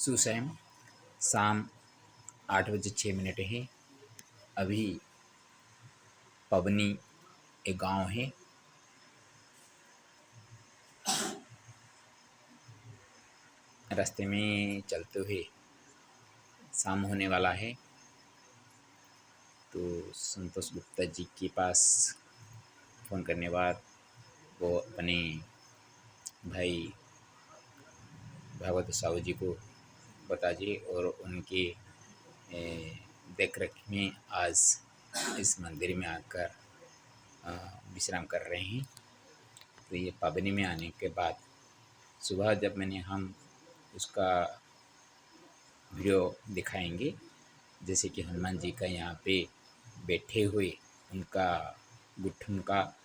सुसैम शाम 8 बजे 6 मिनट है। अभी पबनी एक गांव है। रास्ते में चलते हुए शाम होने वाला है, तो संतोष गुप्ता जी के पास फ़ोन करने बाद वो अपने भाई भागवत साहू जी को बता दिए और उनके देख रेख में आज इस मंदिर में आकर विश्राम कर रहे हैं। तो ये पाबनी में आने के बाद सुबह जब हम उसका वीडियो दिखाएंगे, जैसे कि हनुमान जी का यहाँ पे बैठे हुए उनका घुटन का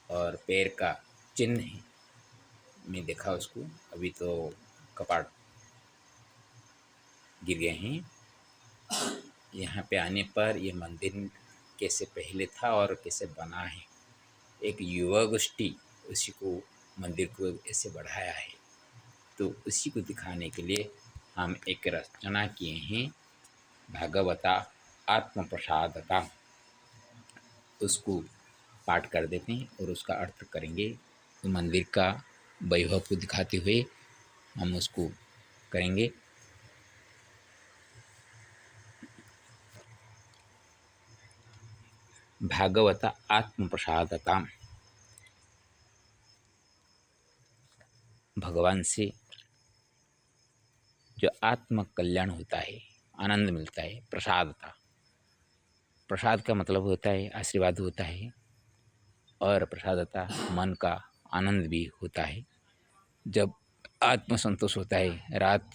और पैर का चिन्ह है। मैं देखा उसको, अभी तो कपाट गिर गए हैं। यहाँ पे आने पर ये मंदिर कैसे पहले था और कैसे बना है, एक युवा गोष्ठी उसी को मंदिर को ऐसे बढ़ाया है, तो उसी को दिखाने के लिए हम एक रचना किए हैं, भागवता आत्म प्रसादता। उसको पाठ कर देते हैं और उसका अर्थ करेंगे। तो मंदिर का वैभव को दिखाते हुए हम उसको करेंगे। भागवता आत्म प्रसादता। भगवान से जो आत्म कल्याण होता है, आनंद मिलता है, प्रसादता। प्रसाद का मतलब होता है आशीर्वाद होता है, और प्रसादता मन का आनंद भी होता है। जब आत्म संतोष होता है, रात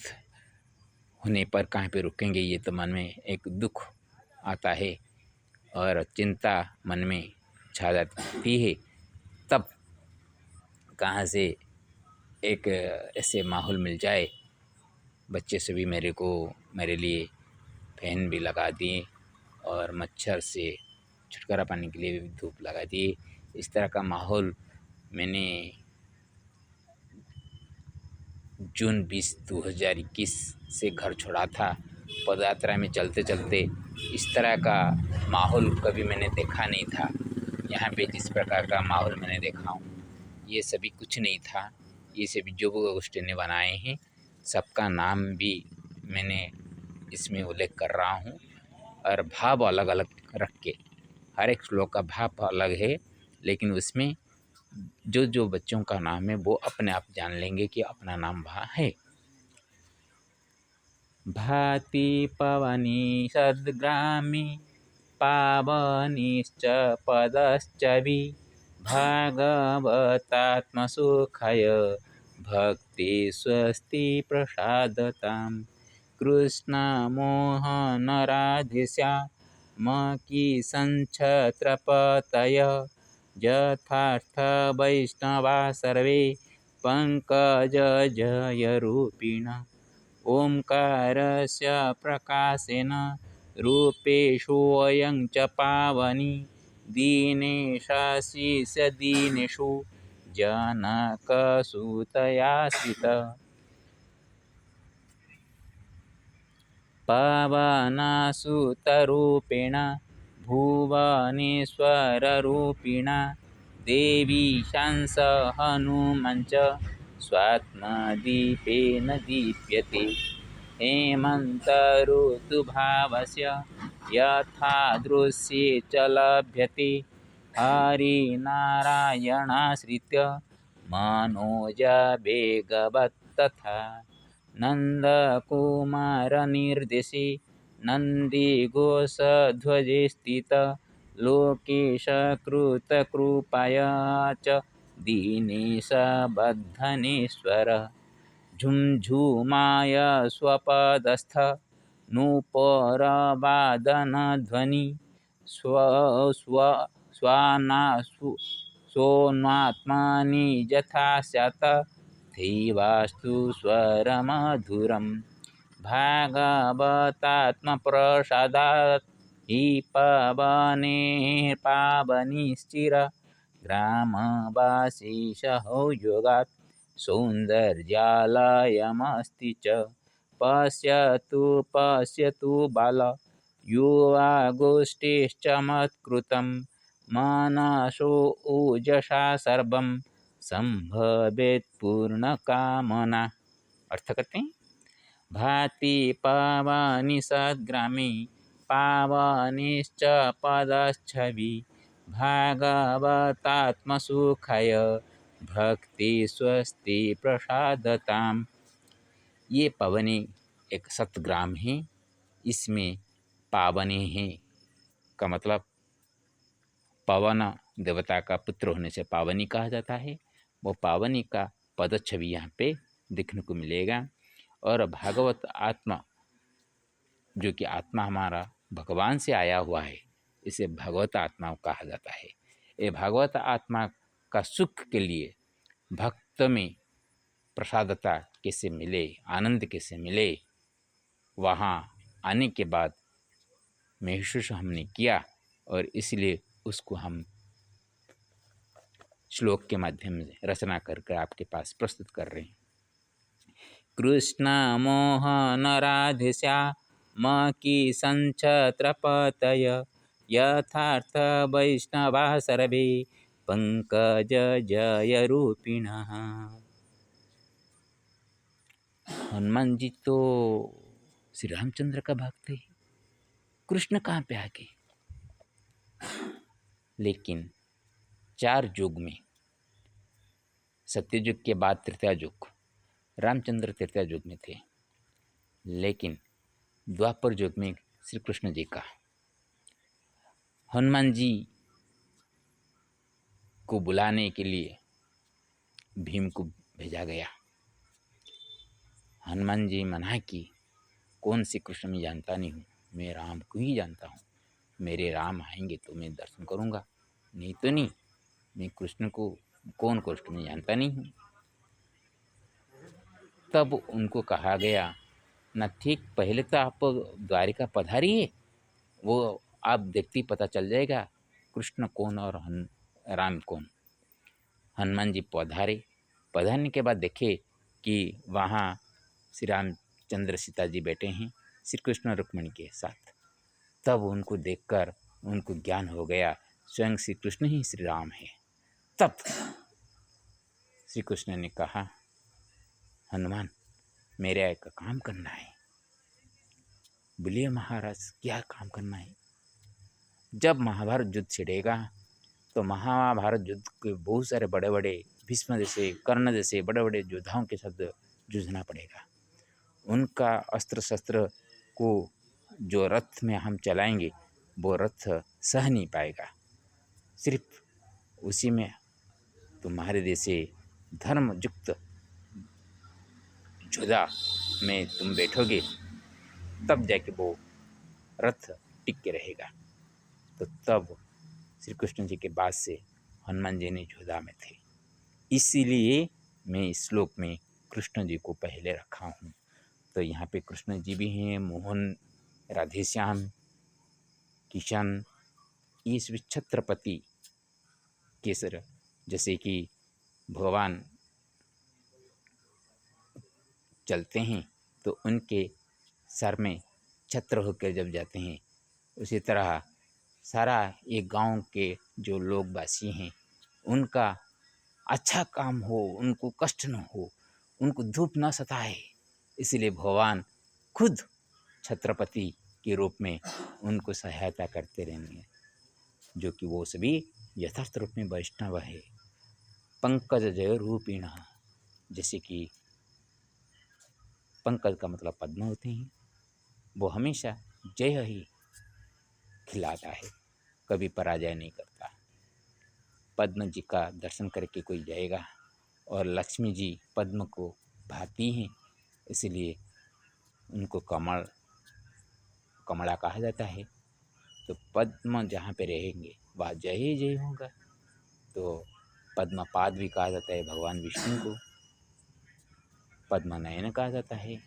होने पर कहाँ पे रुकेंगे, ये तो मन में एक दुख आता है और चिंता मन में छा जाती है। तब कहाँ से एक ऐसे माहौल मिल जाए, बच्चे से भी मेरे लिए फैन भी लगा दिए और मच्छर से छुटकारा पाने के लिए भी धूप लगा दिए। इस तरह का माहौल मैंने जून 20, 2021 से घर छोड़ा था। पदयात्रा में चलते चलते इस तरह का माहौल कभी मैंने देखा नहीं था। यहाँ पे जिस प्रकार का माहौल मैंने देखा हूँ, ये सभी कुछ नहीं था। ये सभी जो गोष्ठी ने बनाए हैं, सबका नाम भी मैंने इसमें उल्लेख कर रहा हूँ, और भाव अलग अलग रख के, हर एक श्लोक का भाव अलग है, लेकिन उसमें जो जो बच्चों का नाम है वो अपने आप जान लेंगे कि अपना नाम वहाँ है। भाति पवनी सद्ग्रामी पावनीश्च पदश्च वि भागवतात्मसुखाय भक्ति स्वस्ति प्रसादताम् कृष्णमोहनराधिस्या मकी संक्षत्रपतय यथार्थ वैष्णवा सर्वे पंकजजयरूपिण ओंकारस्य प्रकाशेन रूपेषोऽयं च पावनी दीनेशाशीष दीनेषु जनकसुतयाश्रित पवनसुतरूपेण भुवनेश्वररूपिण देवी शंस हनुमञ्च स्वात्मदीपेन दीप्यते हेमन्तऋतुभावस्य यथा दृश्ये च लभ्यते हरिनारायणाश्रित्य मनोजवेगवत्तथा नन्दकुमारनिर्देशे नन्दिघोषध्वजे स्थित लोकेशकृतकृपया च दीनेश बद्धनेश्वर झुमझुमाय स्वपदस्थ नूपुरवादनध्वनि सोनात्मनि यथा स्यात् तथैवास्तु स्वरमधुरम् भागवतात्मप्रसादात् हि पवने पावनिश्चिर ग्रामवासी सहयोगात् सौन्दर्यालयमस्ति च पश्यतु पश्यतु बाल युवा गोष्ठीश्च मत्कृतं मनसो ओजसा सर्वं संभवेत् पूर्णकामना। अर्थ करते हैं। भाति पावनी सद्ग्रामे पावनीश्च पदच्छवि भागवतात्मसुखाय भक्ति स्वस्ति प्रसादताम। ये पावनी एक सतग्राम है, इसमें पावनी है का मतलब पवन देवता का पुत्र होने से पावनी कहा जाता है। वो पावनी का पदच्छवि यहाँ पे देखने को मिलेगा। और भागवत आत्मा, जो कि आत्मा हमारा भगवान से आया हुआ है, इसे भगवत आत्मा कहा जाता है। ये भागवत आत्मा का सुख के लिए भक्त में प्रसादता कैसे मिले, आनंद कैसे मिले, वहाँ आने के बाद महसूस हमने किया और इसलिए उसको हम श्लोक के माध्यम से रचना करके आपके पास प्रस्तुत कर रहे हैं। कृष्ण मोहन राधेश्याम की संछत्रपतय यथार्थ वैष्णवा सर्वे पंकज जय रूपिणः। हनुमान जी तो श्री रामचंद्र का भक्त है, कृष्ण कहाँ पे आ गए? लेकिन 4 युग में, सत्ययुग के बाद त्रेता युग, रामचंद्र त्रेता युग में थे, लेकिन द्वापर युग में श्री कृष्ण जी का हनुमान जी को बुलाने के लिए भीम को भेजा गया। हनुमान जी मना की, कौन से कृष्ण मैं जानता नहीं हूँ, मैं राम को ही जानता हूँ। मेरे राम आएंगे तो मैं दर्शन करूँगा, नहीं तो नहीं। मैं कृष्ण को, कौन कृष्ण मैं जानता नहीं हूँ। तब उनको कहा गया, ना ठीक, पहले तो आप द्वारिका पधारिए, वो आप देखते ही पता चल जाएगा कृष्ण कौन और राम कौन। हनुमान जी पधारे। पधारने के बाद देखे कि वहाँ श्री रामचंद्र सीता जी बैठे हैं श्री कृष्ण रुक्मिणी के साथ। तब उनको देखकर उनको ज्ञान हो गया स्वयं श्री कृष्ण ही श्री राम है। तब श्री कृष्ण ने कहा, हनुमान मेरे एक काम करना है। बोलिए महाराज, क्या काम करना है? जब महाभारत युद्ध छिड़ेगा तो महाभारत युद्ध के बहुत सारे बड़े बड़े भीष्म जैसे, कर्ण जैसे बड़े बड़े योद्धाओं के साथ जूझना पड़ेगा। उनका अस्त्र शस्त्र को जो रथ में हम चलाएंगे वो रथ सह नहीं पाएगा। सिर्फ उसी में तुम्हारे जैसे धर्मयुक्त योद्धा में तुम बैठोगे, तब जाके वो रथ टिक के रहेगा। तो तब श्री कृष्ण जी के बाद से हनुमान जी ने योद्धा में थे, इसीलिए मैं इस श्लोक में कृष्ण जी को पहले रखा हूँ। तो यहाँ पे कृष्ण जी भी हैं, मोहन, राधेश्याम, किशन, ये सभी छत्रपति केसर, जैसे कि भगवान चलते हैं तो उनके सर में छत्र होकर जब जाते हैं, उसी तरह सारा ये गांव के जो लोग वासी हैं उनका अच्छा काम हो, उनको कष्ट न हो, उनको धूप न सताए, इसलिए भगवान खुद छत्रपति के रूप में उनको सहायता करते रहेंगे, जो कि वो सभी यथार्थ रूप में वैष्णव है। पंकज जय रूपिण, जैसे कि पंकज का मतलब पद्म होते हैं, वो हमेशा जय ही खिलाता है, कभी पराजय नहीं करता। पद्म जी का दर्शन करके कोई जाएगा, और लक्ष्मी जी पद्म को भाती हैं, इसलिए उनको कमला कहा जाता है। तो पद्म जहाँ पे रहेंगे वहाँ जय ही जय होगा। तो पद्मपाद भी कहा जाता है भगवान विष्णु को, पद्म नयन कहा जाता है,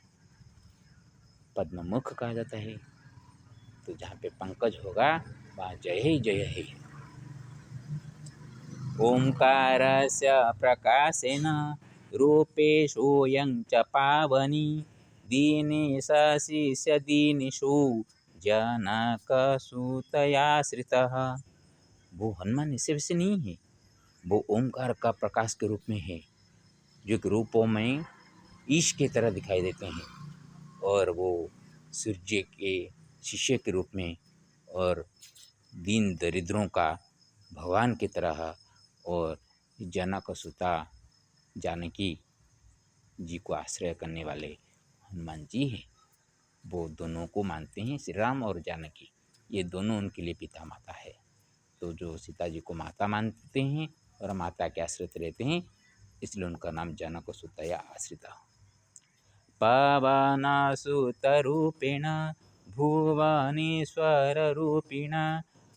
पद्म मुख कहा जाता है। तो जहाँ पे पंकज होगा वहाँ जय ही जय है। ओंकारस्य प्रकाशेन रूपेशोऽयं च पावनी दीनेशाशिष्य दीनिषु जनकसुतयाश्रितः। वो हनुमान ऐसे वैसे नहीं है, वो ओंकार का प्रकाश के रूप में है, जो कि रूपों में ईश की तरह दिखाई देते हैं, और वो सूर्य के शिष्य के रूप में और दीन दरिद्रों का भगवान की तरह, और जनक सुता जानकी जी को आश्रय करने वाले हनुमान जी हैं। वो दोनों को मानते हैं, श्री राम और जानकी, ये दोनों उनके लिए पिता माता है। तो जो सीता जी को माता मानते हैं और माता के आश्रित रहते हैं, इसलिए उनका नाम जनक सुतया आश्रिता। पवनसुतरूपिण भुवनेश्वररूपिण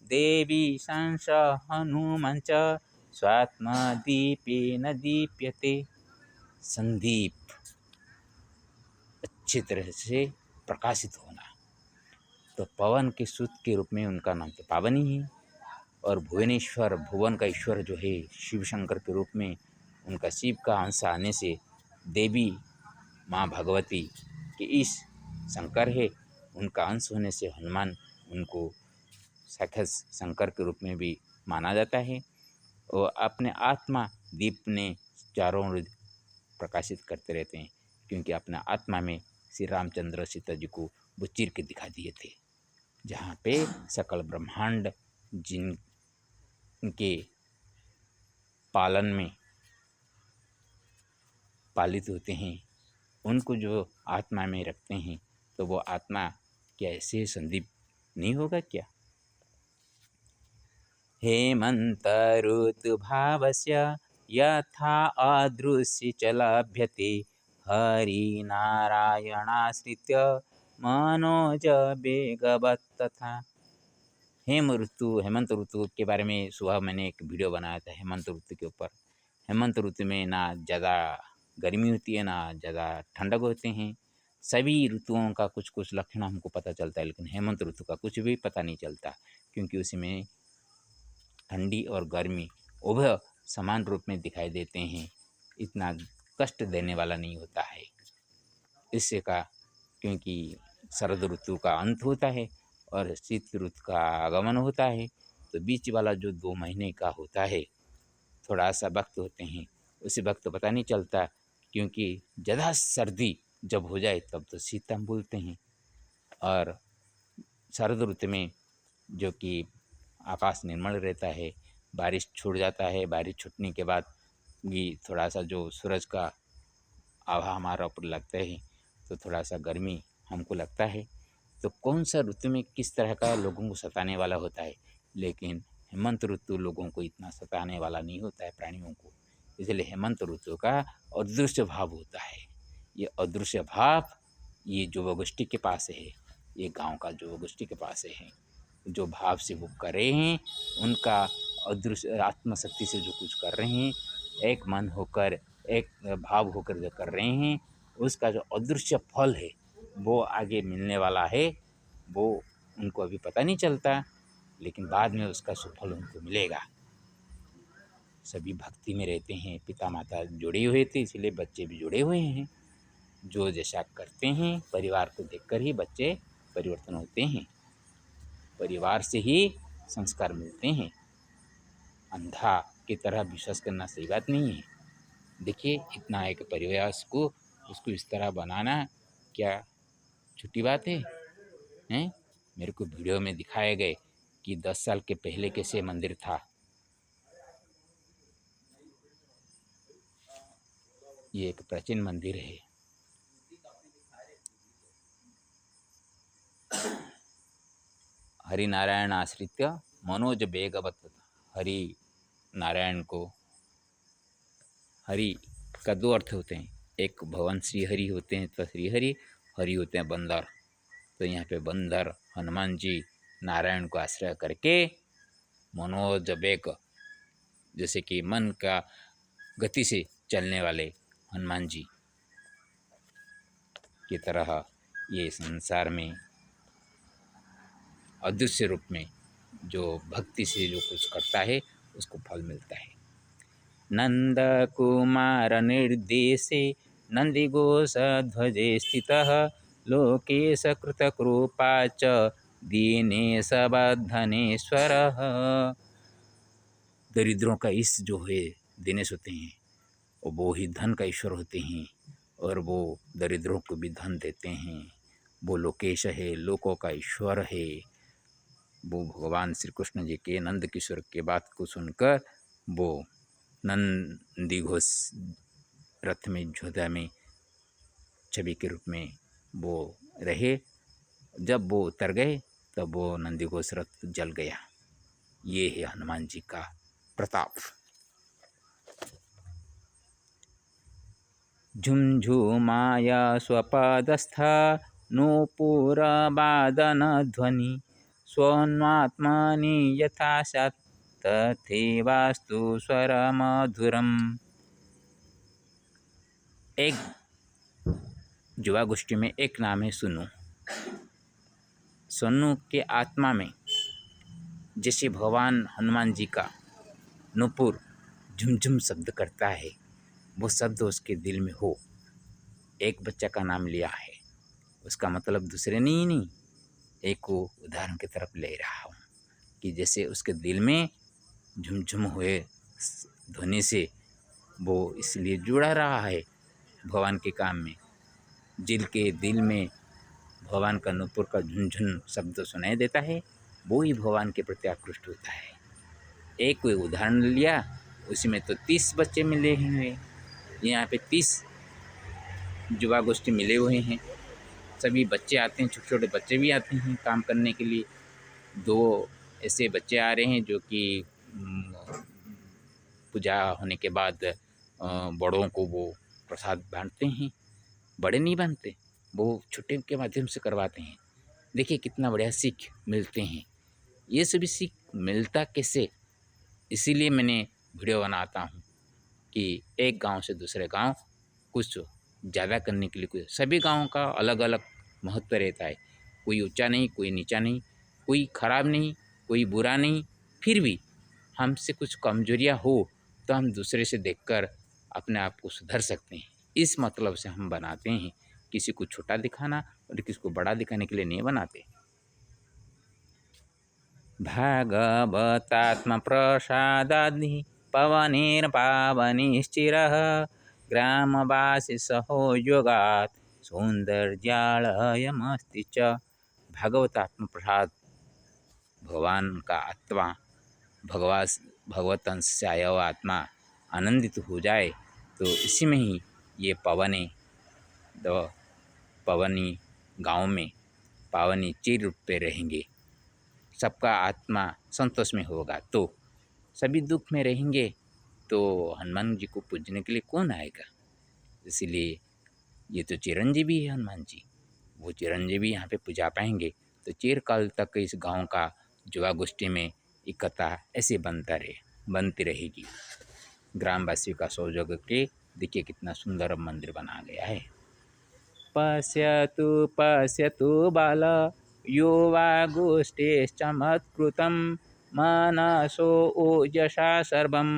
देवी संस हनुमंच स्वात्मदीपेन दीप्यते। संदीप अच्छी तरह से प्रकाशित होना, तो पवन के सूत के रूप में उनका नाम तो पावनी है। और भुवनेश्वर, भुवन का ईश्वर जो है शिव शंकर के रूप में, उनका शिव का अंश आने से देवी माँ भगवती के इस शंकर है, उनका अंश होने से हनुमान उनको साक्षात शंकर के रूप में भी माना जाता है। और अपने आत्मा दीप ने चारों ओर प्रकाशित करते रहते हैं, क्योंकि अपना आत्मा में श्री रामचंद्र सीता जी को वो चीर के दिखा दिए थे, जहाँ पे सकल ब्रह्मांड जिनके पालन में पालित होते हैं, उनको जो आत्मा में रखते हैं, तो वो आत्मा क्या ऐसे संदीप नहीं होगा क्या? हेमंत ऋतुभावस्य यथा अदृश्य च लभ्यते हरिनारायणाश्रित्य मनोज वेगवत् तथा। हेमंत ऋतु के बारे में सुबह मैंने एक वीडियो बनाया था हेमंत ऋतु के ऊपर। हेमंत ऋतु में ना ज़्यादा गर्मी होती है ना ज़्यादा ठंडक होते हैं। सभी ऋतुओं का कुछ कुछ लक्षण हमको पता चलता है, लेकिन हेमंत ऋतु का कुछ भी पता नहीं चलता, क्योंकि उसमें ठंडी और गर्मी उभय समान रूप में दिखाई देते हैं। इतना कष्ट देने वाला नहीं होता है इससे का, क्योंकि शरद ऋतु का अंत होता है और शीत ऋतु का आगमन होता है। तो बीच वाला जो 2 महीने का होता है, थोड़ा सा वक्त होते हैं, उसी वक्त पता नहीं चलता, क्योंकि ज़्यादा सर्दी जब हो जाए तब तो शीत हम बोलते हैं। और शरद ऋतु में जो कि आकाश निर्मल रहता है, बारिश छूट जाता है, बारिश छूटने के बाद भी थोड़ा सा जो सूरज का आभा हमारा ऊपर लगता है, तो थोड़ा सा गर्मी हमको लगता है। तो कौन सा ऋतु में किस तरह का लोगों को सताने वाला होता है, लेकिन हेमंत ऋतु लोगों को इतना सताने वाला नहीं होता है, प्राणियों को। इसलिए हेमंत ऋतु का अदृश्य भाव होता है। ये अदृश्य भाव ये जो वगुष्टी के पास है, ये गांव का जो वगुष्टी के पास है, जो भाव से वो कर रहे हैं, उनका अदृश्य आत्मशक्ति से जो कुछ कर रहे हैं, एक मन होकर एक भाव होकर जो कर रहे हैं, उसका जो अदृश्य फल है वो आगे मिलने वाला है। वो उनको अभी पता नहीं चलता, लेकिन बाद में उसका सुफल उनको मिलेगा। सभी भक्ति में रहते हैं, पिता माता जुड़े हुए थे, इसलिए बच्चे भी जुड़े हुए हैं। जो जैसा करते हैं, परिवार को देखकर ही बच्चे परिवर्तन होते हैं, परिवार से ही संस्कार मिलते हैं। अंधा की तरह विश्वास करना सही बात नहीं है। देखिए, इतना एक परिवार को उसको इस तरह बनाना क्या छोटी बात है? हैं? मेरे को वीडियो में दिखाए गए कि 10 साल के पहले कैसे मंदिर था। ये एक प्राचीन मंदिर है। हरि नारायण आश्रित्य मनोज वेगवत्। हरि नारायण को, हरि का 2 अर्थ होते हैं, एक भगवान श्री हरि होते हैं तो श्री हरि, हरि होते हैं बंदर। तो यहाँ पे बंदर हनुमान जी नारायण को आश्रय करके मनोज वेग, जैसे कि मन का गति से चलने वाले हनुमान जी की तरह ये संसार में अदृश्य रूप में जो भक्ति से जो कुछ करता है उसको फल मिलता है। नंद कुमार निर्देशे नन्दिघोषध्वजे स्थितः लोकेशकृतकृपा च दीनेशवधनेश्वरः। दरिद्रों का ईश जो है दिनेश होते हैं, वो ही धन का ईश्वर होते हैं और वो दरिद्रों को भी धन देते हैं। वो लोकेश है, लोकों का ईश्वर है। वो भगवान श्री कृष्ण जी के नंद किशोर के बात को सुनकर वो नंदी घोष रथ में झोदा में छवि के रूप में वो रहे। जब वो उतर गए तब वो नंदी घोष रथ जल गया। ये है हनुमान जी का प्रताप। झुंझुमाया स्वपदस्था नूपुरवादनध्वनि स्वन्वात्मनि यथा स्यात् तथैवास्तु स्वरमधुरम्। एक युवा गोष्ठी में एक नाम है सोनू। सोनू के आत्मा में जैसे भगवान हनुमान जी का नूपुर झुमझुम शब्द करता है, वो शब्द उसके दिल में हो। एक बच्चा का नाम लिया है, उसका मतलब दूसरे नहीं, एक को उदाहरण की तरफ ले रहा हूँ कि जैसे उसके दिल में झुमझुम हुए ध्वनि से वो इसलिए जुड़ा रहा है भगवान के काम में। जिल के दिल में भगवान का नूपुर का झुनझुन शब्द सुनाई देता है, वो ही भगवान के प्रति आकृष्ट होता है। एक कोई उदाहरण लिया, उसी में तो 30 बच्चे मिले हुए, यहाँ पे 30 युवा गोष्ठी मिले हुए हैं। सभी बच्चे आते हैं, छोटे छोटे बच्चे भी आते हैं काम करने के लिए। 2 ऐसे बच्चे आ रहे हैं जो कि पूजा होने के बाद बड़ों को वो प्रसाद बांटते हैं। बड़े नहीं बांटते, वो छोटे के माध्यम से करवाते हैं। देखिए कितना बढ़िया सीख मिलते हैं। ये सभी सीख मिलता कैसे, इसीलिए मैंने वीडियो बनाता हूँ कि एक गांव से दूसरे गांव कुछ ज़्यादा करने के लिए कुछ सभी गाँव का अलग अलग महत्व रहता है। कोई ऊंचा नहीं, कोई नीचा नहीं, कोई खराब नहीं, कोई बुरा नहीं। फिर भी हमसे कुछ कमजोरियाँ हो तो हम दूसरे से देखकर अपने आप को सुधर सकते हैं। इस मतलब से हम बनाते हैं। किसी को छोटा दिखाना और किसी को बड़ा दिखाने के लिए नहीं बनाते। भागवतात्म प्रसादादि पवनेर्पावनिश्चिरः ग्रामवासी सहयोगात् सौंदर्यालयमस्ति च। भागवतात्म प्रसाद, भगवान का आत्मा भगवत अंश से आया हुआ आत्मा आनंदित हो जाए तो इसी में ही ये पवनी गाँव में पावनी चिर रूप पे रहेंगे। सबका आत्मा संतोष में होगा तो सभी दुख में रहेंगे तो हनुमान जी को पूजने के लिए कौन आएगा। इसीलिए ये तो चिरंजीवी है हनुमान जी, वो चिरंजीवी यहाँ पे पूजा पाएंगे तो चिरकाल तक इस गांव का युवा गोष्ठी में एकता ऐसे बनती रहेगी। ग्रामवासियों का सहयोग के देखिए कितना सुंदर मंदिर बना गया है। पश्यतु पश्यतु बाल युवा गोष्ठीश्चमत्कृतं मनसो ओजसा सर्वं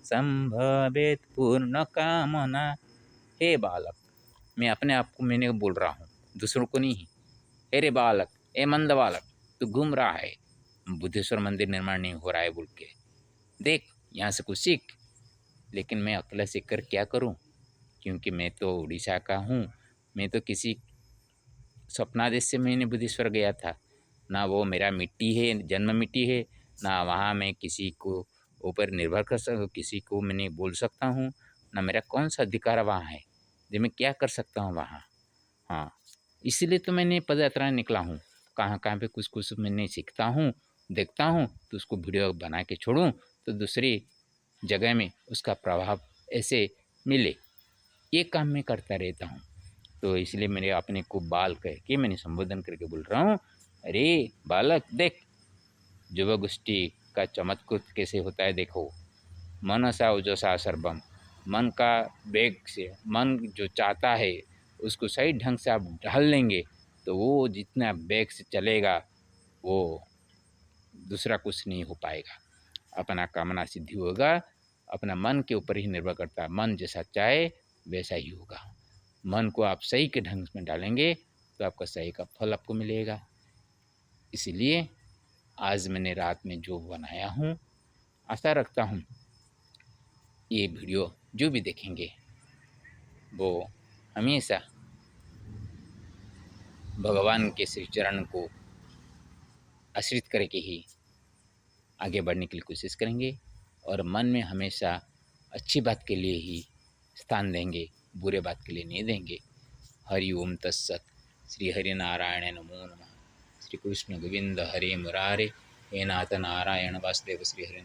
संभवेत् पूर्ण कामना। हे बालक, मैं अपने आप को मैंने बोल रहा हूँ, दूसरों को नहीं। हे रे बालक, ए मंद बालक, तू घूम रहा है, बुद्धेश्वर मंदिर निर्माण नहीं हो रहा है बोल के देख, यहाँ से कुछ सीख। लेकिन मैं अकेला सीख कर क्या करूँ, क्योंकि मैं तो उड़ीसा का हूँ। मैं तो किसी स्वप्नादेश से मैंने बुद्धेश्वर गया था, ना वो मेरा मिट्टी है, जन्म मिट्टी है, ना वहाँ मैं किसी को ऊपर निर्भर कर किसी को मैंने बोल सकता हूँ, ना मेरा कौन सा अधिकार वहाँ है जो मैं क्या कर सकता हूँ वहाँ। हाँ, इसीलिए तो मैंने पद यात्रा निकला हूँ। कहाँ कहाँ पे कुछ कुछ मैंने सीखता हूँ, देखता हूँ तो उसको वीडियो बना के छोड़ूँ तो दूसरी जगह में उसका प्रभाव ऐसे मिले, ये काम मैं करता रहता हूँ। तो इसलिए मेरे अपने को बाल कह के मैंने संबोधन करके बोल रहा हूँ, अरे बालक देख, युवा गोष्ठी का चमत्कृत कैसे होता है देखो। मनसा ओजसा सर्वम, मन का वेग से मन जो चाहता है उसको सही ढंग से आप ढाल लेंगे तो वो जितना वेग से चलेगा वो दूसरा कुछ नहीं हो पाएगा। अपना कामना सिद्धि होगा, अपना मन के ऊपर ही निर्भर करता है। मन जैसा चाहे वैसा ही होगा। मन को आप सही के ढंग में डालेंगे तो आपका सही का फल आपको मिलेगा। इसलिए आज मैंने रात में जो बनाया हूँ, आशा रखता हूँ ये वीडियो जो भी देखेंगे वो हमेशा भगवान के श्री चरण को आश्रित करके ही आगे बढ़ने के लिए कोशिश करेंगे और मन में हमेशा अच्छी बात के लिए ही स्थान देंगे, बुरे बात के लिए नहीं देंगे। हरि ओम तत्सत। श्री हरि नारायण नमो नमः। श्री कृष्ण गोविंद हरे मुरारे। हे नाथ नारायण वासुदेव श्री हरि।